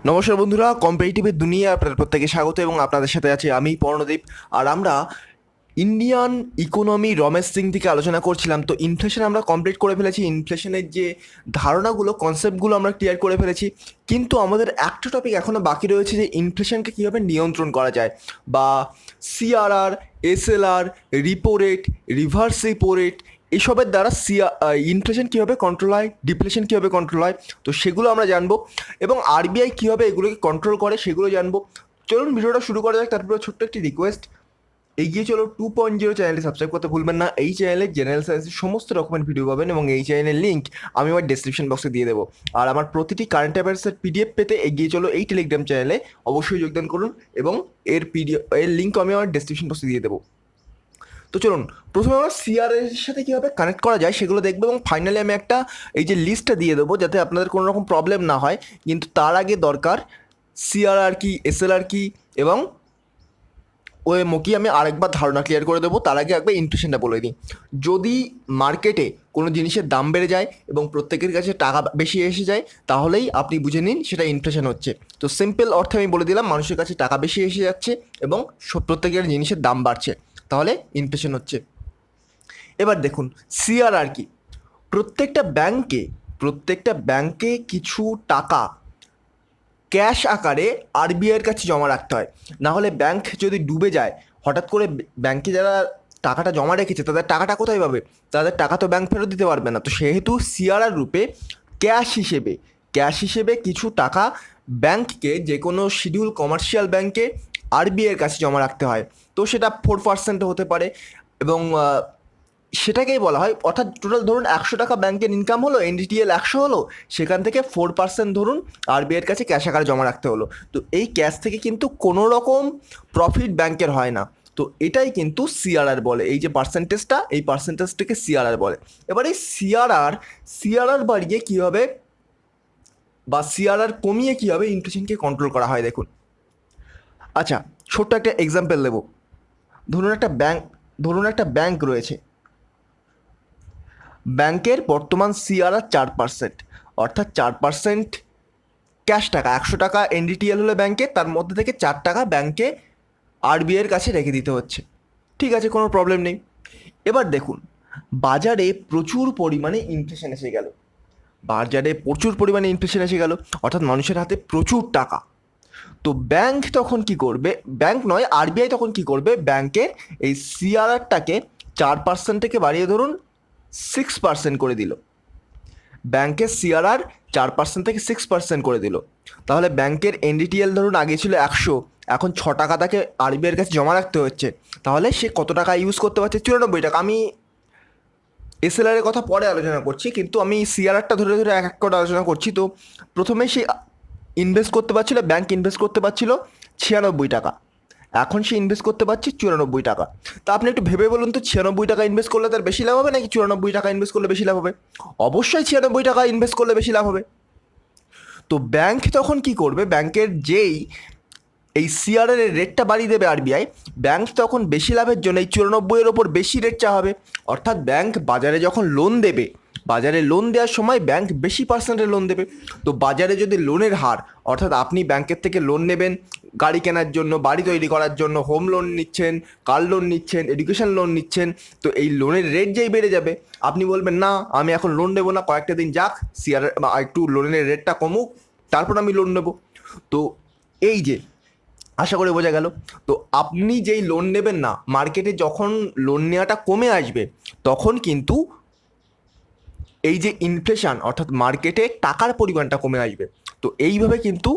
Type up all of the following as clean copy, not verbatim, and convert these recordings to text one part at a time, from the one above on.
নমস্কার বন্ধুরা, কম্পিটিটিভের দুনিয়া আপনাদের প্রত্যেকে স্বাগত এবং আপনাদের সাথে আছি আমি পর্ণদীপ। আর আমরা ইন্ডিয়ান ইকোনমি রমেশ সিং থেকে আলোচনা করছিলাম। তো ইনফ্লেশন আমরা কমপ্লিট করে ফেলেছি, ইনফ্লেশনের যে ধারণাগুলো কনসেপ্টগুলো আমরা ক্লিয়ার করে ফেলেছি, কিন্তু আমাদের একটা টপিক এখনও বাকি রয়েছে যে ইনফ্লেশনকে কীভাবে নিয়ন্ত্রণ করা যায়, বা CRR, SLR, repo rate, reverse repo rate, এসবের দ্বারা ইনফ্লেশন কীভাবে কন্ট্রোল হয়, ডিফ্লেশন কীভাবে কন্ট্রোল হয়, তো সেগুলো আমরা জানবো। এবং আরবিআই কীভাবে এগুলোকে কন্ট্রোল করে সেগুলো জানবো। চলুন ভিডিওটা শুরু করা যাক। তারপরে ছোট্ট একটি রিকোয়েস্ট, এগিয়ে চলো 2.0 চ্যানেলটি সাবস্ক্রাইব করতে ভুলবেন না। এই চ্যানেলে জেনারেল সায়েন্সের সমস্ত রকমের ভিডিও পাবেন এবং এই চ্যানেলের লিঙ্ক আমি আমার ডেসক্রিপশন বক্সে দিয়ে দেবো। আর আমার প্রতিটি কারেন্ট অ্যাফেয়ার্সের পিডিএফ পেতে এগিয়ে চলো এই টেলিগ্রাম চ্যানেলে অবশ্যই যোগদান করুন এবং এর লিঙ্ক আমি আমার ডেসক্রিপশন বক্সে দিয়ে দেবো। তো চলুন প্রথমে আমরা সিআরএর সাথে কীভাবে কানেক্ট করা যায় সেগুলো দেখবো এবং ফাইনালি আমি একটা এই যে লিস্টটা দিয়ে দেবো যাতে আপনাদের কোনো রকম প্রবলেম না হয়। কিন্তু তার আগে দরকার সিআরআর কি, এসএলআর কি এবং ওএমও কি, আমি আরেকবার ধারণা ক্লিয়ার করে দেবো। তার আগে একবার ইনফ্লেশনটা বলে দিই। যদি মার্কেটে কোনো জিনিসের দাম বেড়ে যায় এবং প্রত্যেকের কাছে টাকা বেশি এসে যায়, তাহলেই আপনি বুঝে নিন সেটা ইনফ্লেশন হচ্ছে। তো সিম্পল অর্থে আমি বলে দিলাম, মানুষের কাছে টাকা বেশি এসে যাচ্ছে এবং প্রত্যেকের জিনিসের দাম বাড়ছে, তাহলে ইনফ্লেশন হচ্ছে। এবার দেখুন সিআরআর কি। প্রত্যেকটা ব্যাংকে কিছু টাকা ক্যাশ আকারে আরবিআইয়ের কাছে জমা রাখতে হয়। না হলে ব্যাংক যদি ডুবে যায়, হঠাৎ করে ব্যাংকে যারা টাকাটা জমা রেখেছে তাদের টাকাটা কোথায় পাবে? তাদের টাকা তো ব্যাংক ফেরত দিতে পারবে না। তো সেহেতু সিআরআর রূপে ক্যাশ হিসেবে কিছু টাকা ব্যাংককে, যে কোনো শিডিউল কমার্শিয়াল ব্যাংকে আরবিআইয়ের কাছে জমা রাখতে হয়। তো সেটা 4% হতে পারে এবং সেটাকেই বলা হয়, অর্থাৎ টোটাল ধরুন 100 টাকা ব্যাংকের ইনকাম হলো, এনডিটিএল 100 হলো, সেখান থেকে 4% ধরুন আরবিআইয়ের কাছে ক্যাশ আকারে জমা রাখতে হলো। তো এই ক্যাশ থেকে কিন্তু কোনো রকম প্রফিট ব্যাংকের হয় না। তো এটাই কিন্তু সিআরআর বলে, এই যে পার্সেন্টেজটা, এই পার্সেন্টেজটাকে সিআরআর বলে। এবার এই সিআরআর বাড়িয়ে কীভাবে বা সিআরআর কমিয়ে কীভাবে ইনফ্লেশনকে কন্ট্রোল করা হয় দেখুন। আচ্ছা, ছোট্ট একটা এক্সাম্পল দেবো। ধরুন একটা ব্যাংক রয়েছে, ব্যাংকের বর্তমান সিআরআর 4%, অর্থাৎ 4% ক্যাশ টাকা, 100 টাকা এনডিটিএল হলে ব্যাংকে, তার মধ্যে থেকে 4 টাকা ব্যাংকে আরবিআইয়ের কাছে রেখে দিতে হচ্ছে। ঠিক আছে, কোনো প্রবলেম নেই। এবার দেখুন বাজারে প্রচুর পরিমাণে ইনফ্লেশন এসে গেল, অর্থাৎ মানুষের হাতে প্রচুর টাকা। তো ব্যাংক তখন কি করবে? আরবিআই তখন কি করবে? ব্যাংকের এই সিআরআরটাকে 4% থেকে বাড়িয়ে ধরুন 6% করে দিল। ব্যাংকের সিআরআর 4% থেকে 6% করে দিল। তাহলে ব্যাংকের এনডিটিএল ধরুন আগে ছিল 100, এখন 6 টাকা তাকে আরবিআইয়ের কাছে জমা রাখতে হচ্ছে। তাহলে সে কত টাকা ইউজ করতে পারছে? 94 টাকা। আমি এসএলআর এর কথা পরে আলোচনা করছি, কিন্তু আমি সিআরআরটা ধরে ধরে এক এক করে আলোচনা করছি। তো প্রথমে সে ব্যাংক ইনভেস্ট করতে পারছিল 96 টাকা, এখন সে ইনভেস্ট করতে পারছে 94 টাকা। তা আপনি একটু ভেবে বলুন তো, 96 টাকা ইনভেস্ট করলে তার বেশি লাভ হবে নাকি 94 টাকা ইনভেস্ট করলে বেশি লাভ হবে? অবশ্যই 96 টাকা ইনভেস্ট করলে বেশি লাভ হবে। তো ব্যাংক তখন কি করবে? ব্যাংকের যেই এই সিআরআর এর রেটটা বাড়িয়ে দেবে আরবিআই, ব্যাংক তখন বেশি লাভের জন্য এই 94-এর ওপর বেশি রেট চাওয়াবে। অর্থাৎ ব্যাংক বাজারে যখন লোন দেবে, বাজারে লোন দেওয়ার সময় ব্যাংক বেশি পার্সেন্টের লোন দেবে। তো বাজারে যদি লোনের হার, অর্থাৎ আপনি ব্যাংকের থেকে লোন নেবেন গাড়ি কেনার জন্য, বাড়ি তৈরি করার জন্য, হোম লোন নিচ্ছেন, কার লোন নিচ্ছেন, এডুকেশন লোন নিচ্ছেন, তো এই লোনের রেট যেই বেড়ে যাবে, আপনি বলবেন না আমি এখন লোন নেবো না, কয়েকটা দিন যাক, সিআরআর একটু লোনের রেটটা কমুক, তারপর আমি লোন নেব। তো এই যে, আশা করি বোঝা গেল। তো আপনি যেই লোন নেবেন না, মার্কেটে যখন লোন নেওয়াটা কমে আসবে, তখন কিন্তু এই যে ইনফ্লেশন, অর্থাৎ মার্কেটে টাকার পরিমাণটা কমে আসবে। তো এইভাবে কিন্তু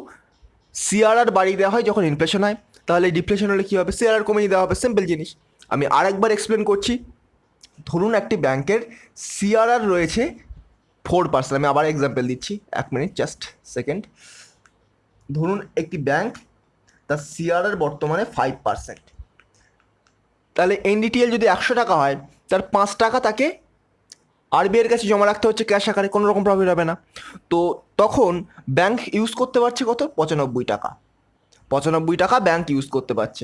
সিআরআর বাড়িয়ে দেওয়া হয় যখন ইনফ্লেশন হয়। তাহলে ডিফ্লেশন হলে কী হবে? সিআরআর কমিয়ে দেওয়া হবে, সিম্পল জিনিস। আমি আরেকবার এক্সপ্লেন করছি। ধরুন একটি ব্যাংকের সিআরআর রয়েছে 4%, আমি আবার এক্সাম্পল দিচ্ছি, 1 মিনিট, জাস্ট সেকেন্ড। ধরুন একটি ব্যাংক, তার সিআরআর বর্তমানে 5%। তাহলে এনডিটিএল যদি 100 টাকা হয়, তার 5 টাকা তাকে আরবিআইয়ের কাছে জমা রাখতে হচ্ছে ক্যাশ আকারে, কোনো রকম প্রফিট হবে না। তো তখন ব্যাংক ইউজ করতে পারছে কত? 95 টাকা। 95 টাকা ব্যাংক ইউজ করতে পারছে।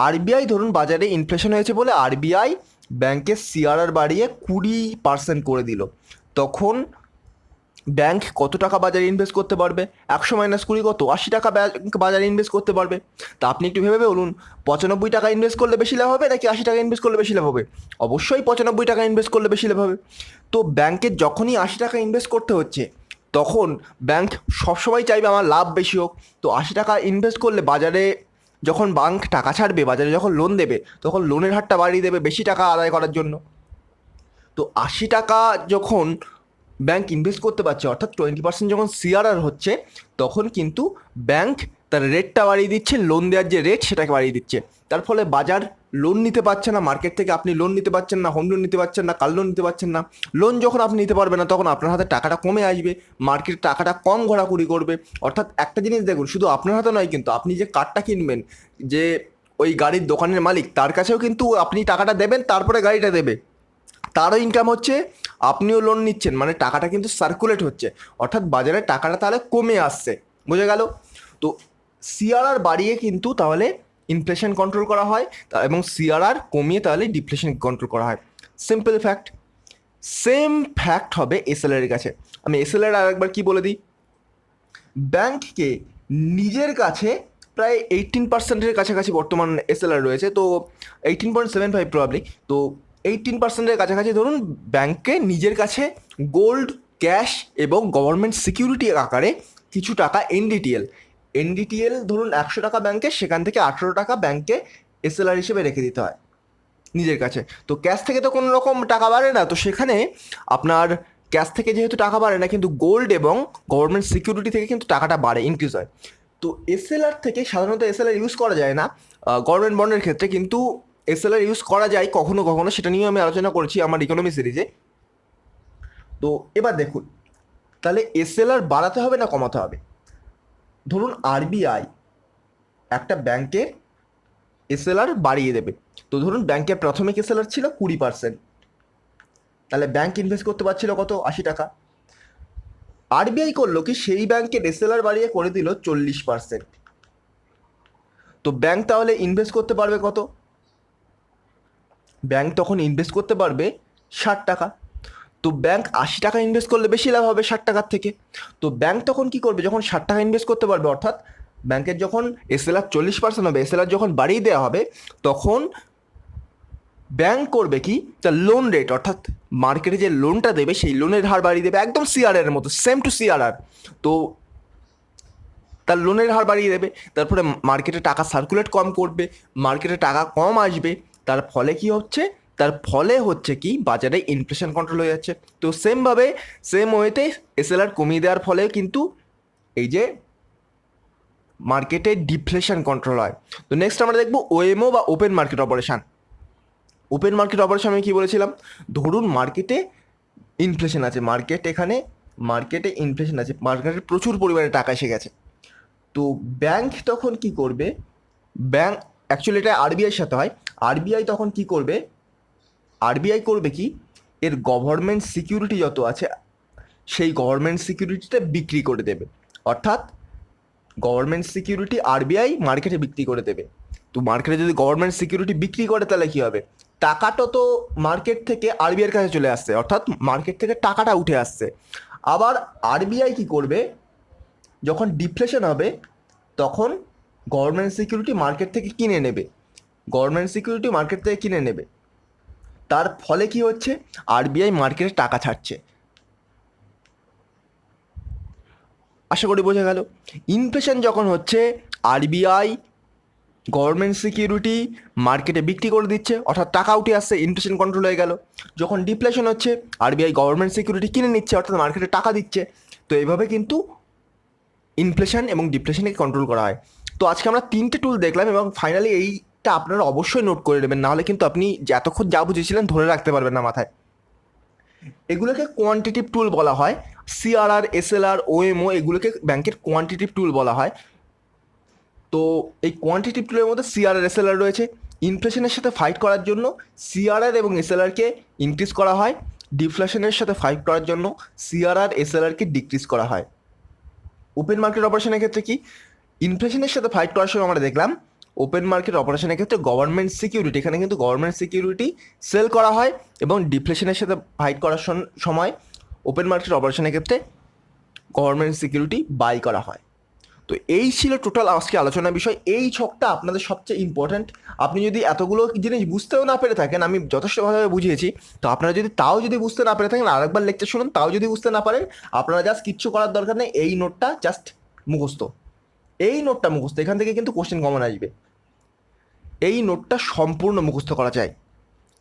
আরবিআই ধরুন বাজারে ইনফ্লেশন হয়েছে বলে আরবিআই ব্যাংকের সিআরআর বাড়িয়ে 20% করে দিল। তখন ব্যাংক কত টাকা বাজারে ইনভেস্ট করতে পারবে, 100 - 20 কত, 80 টাকা ব্যাংক বাজারে ইনভেস্ট করতে পারবে। তা আপনি একটু ভেবে বলুন, 95 টাকা ইনভেস্ট করলে বেশি লাভ হবে নাকি 80 টাকা ইনভেস্ট করলে বেশি লাভ হবে? অবশ্যই 95 টাকা ইনভেস্ট করলে বেশি লাভ হবে। তো ব্যাংকের যখনই 80 টাকা ইনভেস্ট করতে হচ্ছে, তখন ব্যাংক সবসময় চাইবে আমার লাভ বেশি হোক। তো 80 টাকা ইনভেস্ট করলে বাজারে যখন ব্যাংক টাকা ছাড়বে, বাজারে যখন লোন দেবে, তখন লোনের হারটা বাড়িয়ে দেবে বেশি টাকা আদায় করার জন্য। তো 80 টাকা যখন ব্যাংক ইনভেস্ট করতে পারছে, অর্থাৎ 20% যখন সিআরআর হচ্ছে, তখন কিন্তু ব্যাংক তার রেটটা বাড়িয়ে দিচ্ছে, লোন দেওয়ার যে রেট সেটাকে বাড়িয়ে দিচ্ছে। তার ফলে বাজার লোন নিতে পারছে না, মার্কেট থেকে আপনি লোন নিতে পারছেন না, হোম লোন নিতে পারছেন না, কার লোন নিতে পারছেন না। লোন যখন আপনি নিতে পারবেন না, তখন আপনার হাতে টাকাটা কমে আসবে, মার্কেট টাকাটা কম ঘোরাঘুরি করবে। অর্থাৎ একটা জিনিস দেখুন, শুধু আপনার হাতে নয়, কিন্তু আপনি যে কারটা কিনবেন, যে ওই গাড়ির দোকানের মালিক, তার কাছেও কিন্তু আপনি টাকাটা দেবেন, তারপরে গাড়িটা দেবে, তারও ইনকাম হচ্ছে, আপনিও লোন নিচ্ছেন, মানে টাকাটা কিন্তু সার্কুলেট হচ্ছে। অর্থাৎ বাজারে টাকাটা তাহলে কমে আসছে, বোঝা গেল? তো সিআরআর বাড়িয়ে কিন্তু তাহলে ইনফ্লেশন কন্ট্রোল করা হয়, এবং সিআরআর কমিয়ে তাহলে ডিফ্লেশন কন্ট্রোল করা হয়। Simple fact. সেম ফ্যাক্ট হবে এসএলআর এর কাছে। আমি এসএলআর আরেকবার কি বলে দিই। ব্যাংককে নিজের কাছে প্রায় 18%-এর কাছাকাছি বর্তমান এসএলআর রয়েছে, তো 18.75 প্রবাবলি। তো 18%-এর কাছাকাছি ধরুন ব্যাংককে নিজের কাছে গোল্ড, ক্যাশ এবং গভর্নমেন্ট সিকিউরিটি আকারে কিছু টাকা এনডিটিএল ধরুন 100 টাকা ব্যাংকে, সেখান থেকে 18 টাকা ব্যাংকে এসএলআর হিসেবে রেখে দিতে হয় নিজের কাছে। তো ক্যাশ থেকে তো কোনো রকম টাকা বাড়ে না, তো সেখানে আপনার ক্যাশ থেকে যেহেতু টাকা বাড়ে না, কিন্তু গোল্ড এবং গভর্নমেন্ট সিকিউরিটি থেকে কিন্তু টাকাটা বাড়ে, ইনক্রিজ হয়। তো এসএলআর থেকে সাধারণত এসএলআর ইউজ করা যায় না গভর্নমেন্ট বন্ডের ক্ষেত্রে, কিন্তু এসএলআর ইউজ করা যায় কখনো কখনো, সেটা নিয়েও আমি আলোচনা করেছি আমার ইকোনমি সিরিজে। তো এবার দেখুন, তাহলে এসএলআর বাড়াতে হবে না কমাতে হবে? ধরুন আরবিআই একটা ব্যাংকের এসএলআর বাড়িয়ে দেবে। তো ধরুন ব্যাংকের প্রাথমিক এসএলআর ছিল 20%, তাহলে ব্যাংক ইনভেস্ট করতে পারছিল কত, 80 টাকা। আরবিআই করলো কি, সেই ব্যাংকের এসএলআর বাড়িয়ে করে দিল 40%। তো ব্যাংক তাহলে ইনভেস্ট করতে পারবে কত? ব্যাংক তখন ইনভেস্ট করতে পারবে 60 টাকা। তো ব্যাংক 80 টাকা ইনভেস্ট করলে বেশি লাভ হবে 60 টাকার থেকে। তো ব্যাংক তখন কি করবে, যখন 60 টাকা ইনভেস্ট করতে পারবে, অর্থাৎ ব্যাংকের যখন এসএলআর 40% হবে, এসএলআর যখন বাড়িয়ে দেওয়া হবে, তখন ব্যাংক করবে কি, তার লোন রেট, অর্থাৎ মার্কেটে যে লোনটা দেবে সেই লোনের হার বাড়িয়ে দেবে, একদম সিআরআর এর মতো, সেম টু সিআরআর। তো তার লোনের হার বাড়িয়ে দেবে, তারপরে মার্কেটে টাকা সার্কুলেট কম করবে, মার্কেটে টাকা কম আসবে, তার ফলে কি হচ্ছে, তার ফলে হচ্ছে কি, বাজারে ইনফ্লেশন কন্ট্রোল হয়ে যাচ্ছে। তো সেমভাবে, সেম ওয়েতে এসএলআর কমিয়ে দেওয়ার ফলেও কিন্তু এই যে মার্কেটে ডিফ্লেশন কন্ট্রোল হয়। তো নেক্সট আমরা দেখবো ওএমও বা open market operation. Open market operation আমি কী বলেছিলাম, ধরুন মার্কেটে ইনফ্লেশন আছে, মার্কেটে ইনফ্লেশন আছে, মার্কেটে প্রচুর পরিমাণে টাকা এসে গেছে। তো ব্যাংক তখন কি করবে, ব্যাংক অ্যাকচুয়ালি এটা আরবিআইয়ের সাথে হয়, আরবিআই তখন কি করবে, আরবিআই করবে কি, এর গভর্নমেন্ট সিকিউরিটি যত আছে, সেই গভর্নমেন্ট সিকিউরিটিটা বিক্রি করে দেবে। অর্থাৎ গভর্নমেন্ট সিকিউরিটি আরবিআই মার্কেটে বিক্রি করে দেবে। তো মার্কেটে যদি গভর্নমেন্ট সিকিউরিটি বিক্রি করে, তাহলে কী হবে, টাকাটা তো মার্কেট থেকে আরবিআইয়ের কাছে চলে আসছে, অর্থাৎ মার্কেট থেকে টাকাটা উঠে আসছে। আবার আরবিআই কি করবে, যখন ডিফ্লেশন হবে, তখন গভর্নমেন্ট সিকিউরিটি মার্কেট থেকে কিনে নেবে, তার ফলে কি হচ্ছে, আরবিআই মার্কেটে টাকা ছাড়ছে। আশা করি বোঝা গেল। ইনফ্লেশন যখন হচ্ছে, আরবিআই গভর্নমেন্ট সিকিউরিটি মার্কেটে বিক্রি করে দিচ্ছে, অর্থাৎ টাকা উঠে আসছে, ইনফ্লেশন কন্ট্রোল হয়ে গেল। যখন ডিফ্লেশন হচ্ছে, আরবিআই গভর্নমেন্ট সিকিউরিটি কিনে নিচ্ছে, অর্থাৎ মার্কেটে টাকা দিচ্ছে। তো এইভাবে কিন্তু ইনফ্লেশন এবং ডিফ্লেশনকে কন্ট্রোল করা হয়। তো আজকে আমরা 3টে টুল দেখলাম, এবং ফাইনালি এইটা আপনারা অবশ্যই নোট করে নেবেন, নাহলে কিন্তু আপনি যতক্ষণ যা বুঝেছিলেন ধরে রাখতে পারবেন না মাথায়। এগুলোকে কোয়ান্টিটিভ টুল বলা হয়, সিআরআর, এসএলআর, ওএমও, এগুলোকে ব্যাংকের কোয়ান্টিটিভ টুল বলা হয়। তো এই কোয়ান্টিটিভ টুলের মধ্যে সিআরআর, এসএলআর রয়েছে। ইনফ্লেশনের সাথে ফাইট করার জন্য সিআরআর এবং এসএলআরকে ইনক্রিজ করা হয়, ডিফ্লেশনের সাথে ফাইট করার জন্য সিআরআর, এসএলআরকে ডিক্রিজ করা হয়। ওপেন মার্কেট অপারেশনের ক্ষেত্রে কি, ইনফ্লেশনের সাথে ফাইট করার সময় আমরা দেখলাম ওপেন মার্কেট অপারেশনের ক্ষেত্রে গভর্নমেন্ট সিকিউরিটি, এখানে কিন্তু গভর্নমেন্ট সিকিউরিটি সেল করা হয়, এবং ডিফ্লেশনের সাথে ফাইট করার সময় ওপেন মার্কেট অপারেশনের ক্ষেত্রে গভর্নমেন্ট সিকিউরিটি বাই করা হয়। তো এই ছিল টোটাল আজকে আলোচনার বিষয়। এই ছকটা আপনাদের সবচেয়ে ইম্পর্ট্যান্ট। আপনি যদি এতগুলো জিনিস বুঝতেও না পেরে থাকেন, আমি যথেষ্ট ভালোভাবে বুঝিয়েছি, তো আপনারা যদি বুঝতে না পেরে থাকেন, আরেকবার লেকচার শুনুন, তাও যদি বুঝতে না পারেন, আপনারা জাস্ট কিচ্ছু করার দরকার নেই, এই নোটটা জাস্ট মুখস্থ, এই নোটটা মুখস্থ, এখান থেকে কিন্তু কোশ্চেন কমন আসবে, এই নোটটা সম্পূর্ণ মুখস্থ করা চাই।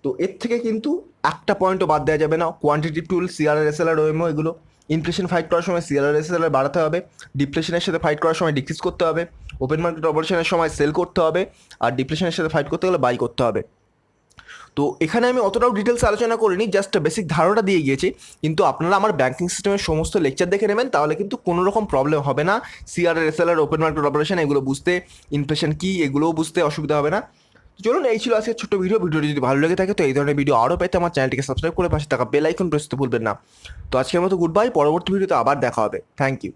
তো এর থেকে কিন্তু একটা পয়েন্টও বাদ দেওয়া যাবে না। কোয়ান্টিটিভ টুল, সিআরআর, এসএলআর, ওএমও, এগুলো ইনফ্লেশন ফাইট করার সময় সিআরআর, এসএলআর বাড়াতে হবে, ডিপ্লেশনের সাথে ফাইট করার সময় ডিক্রিজ করতে হবে, ওপেন মার্কেট অপারেশনের সময় সেল করতে হবে, আর ডিপ্লেশনের সাথে ফাইট করতে গেলে বাই করতে হবে। তো এখানে আমি অতটাও ডিটেলস আলোচনা করিনি, জাস্ট বেসিক ধারণা দিয়ে গিয়েছি। কিন্তু আপনারা আমার ব্যাঙ্কিং সিস্টেমের সমস্ত লেকচার দেখে নেবেন, তাহলে কিন্তু কোনো রকম প্রবলেম হবে না। CRR, SLR, open market operation এগুলো বুঝতে, ইনফ্লেশন কী এগুলোও বুঝতে অসুবিধা হবে না। তো চলুন, এই ছিল আজকের ছোট্ট ভিডিওটি যদি ভালো লেগে থাকে তো এই ধরনের ভিডিও আরও পেতে আমার চ্যানেলটিকে সাবস্ক্রাইব করে পাশে থাকা বেল আইকন প্রেস করতে ভুলবেন না। তো আজকের মতো গুড বাই, পরবর্তী ভিডিওতে আবার দেখা হবে। Thank you.